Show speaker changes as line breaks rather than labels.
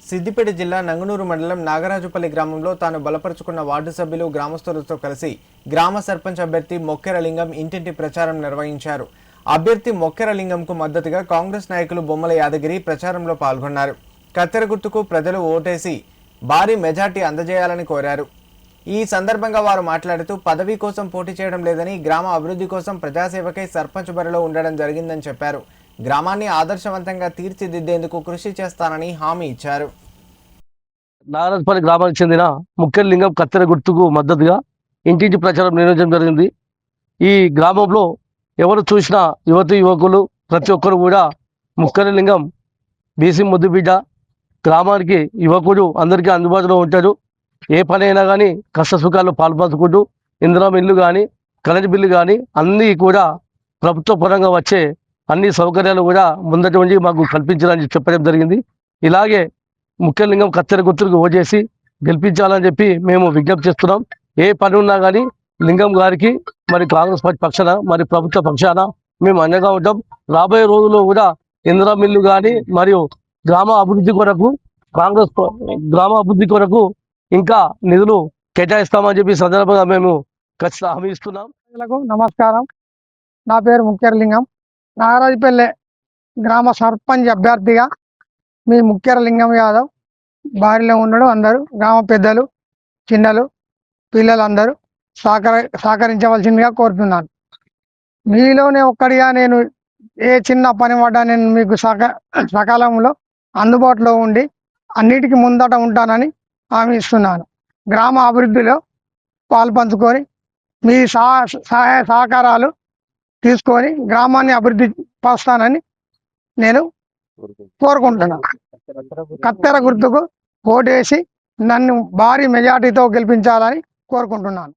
సిద్దిపేట జిల్లా నంగునూరు మండలం నాగరాజుపల్లి గ్రామంలో తాను బలపరుచుకున్న వార్డు సభ్యులు గ్రామస్తులతో కలిసి గ్రామ సర్పంచ్ అభ్యర్థి మొక్కెరలింగం ఇంటింటి ప్రచారం నిర్వహించారు. అభ్యర్థి మొక్కెరలింగంకు మద్దతుగా కాంగ్రెస్ నాయకులు బొమ్మల యాదగిరి ప్రచారంలో పాల్గొన్నారు. కత్తెర గుర్తుకు ప్రజలు ఓటేసి భారీ మెజార్టీ అందజేయాలని కోరారు. ఈ సందర్భంగా వారు మాట్లాడుతూ పదవి కోసం పోటీ చేయడం లేదని, గ్రామ అభివృద్ధి కోసం ప్రజాసేవకై సర్పంచ్ బరిలో ఉండడం జరిగిందని చెప్పారు. గ్రామాన్ని ఆదర్శవంతంగా తీర్చిదిద్దేందుకు కృషి చేస్తానని హామీ ఇచ్చారు.
నాగరాజుపల్లి గ్రామానికి చెందిన మొక్కెరలింగం కత్తెర గుర్తుకు మద్దతుగా ఇంటింటి ప్రచారం నిర్వహించడం జరిగింది. ఈ గ్రామంలో ఎవరు చూసినా యువకులు ప్రతి ఒక్కరు కూడా మొక్కెరలింగం బీసీ ముద్దుబిడ్డ, గ్రామానికి యువకుడు అందరికీ అందుబాటులో ఉంటాడు. ఏ పనైనా కానీ కష్ట సుఖాల్లో పాల్పంచుకుంటూ ఇందిరా ఇల్లు కానీ కరెంట్ బిల్లు కానీ అన్నీ కూడా ప్రభుత్వ పరంగా వచ్చే అన్ని సౌకర్యాలు కూడా ముందటి నుంచి మాకు కల్పించాలని చెప్పడం జరిగింది. ఇలాగే మొక్కెరలింగం కత్తెర గుర్తుకు ఓటేసి గెలిపించాలని చెప్పి మేము విజ్ఞప్తి చేస్తున్నాం. ఏ పని ఉన్నా కానీ లింగం గారికి మరి కాంగ్రెస్ పార్టీ పక్షాన మరి ప్రభుత్వ పక్షాన మేము అండగా ఉంటాం. రాబోయే రోజుల్లో కూడా ఇందిరా మిల్లు కానీ మరియు గ్రామ అభివృద్ధి కొరకు ఇంకా నిధులు కేటాయిస్తామని చెప్పి సందర్భంగా మేము ఖచ్చితంగా హామీ ఇస్తున్నాం.
నమస్కారం. నా పేరు మొక్కెరలింగం. నాగరాజుపల్లె గ్రామ సర్పంచ్ అభ్యర్థిగా మీ మొక్కెరలింగం యాదవ్ బారిలో ఉండడం అందరూ గ్రామ పెద్దలు, చిన్నలు, పిల్లలందరూ సహకరించవలసిందిగా కోరుతున్నాను. మీలోనే ఒక్కడిగా నేను ఏ చిన్న పని పడ్డా నేను మీకు సకాలంలో అందుబాటులో ఉండి అన్నిటికీ ముందట ఉంటానని హామీ ఇస్తున్నాను. గ్రామ అభివృద్ధిలో పాల్పంచుకొని మీ సహాయ సహకారాలు తీసుకొని గ్రామాన్ని అభివృద్ధి పరుస్తానని నేను కోరుకుంటున్నాను. కత్తెర గుర్తుకు ఓటేసి నన్ను భారీ మెజార్టీతో గెలిపించాలని కోరుకుంటున్నాను.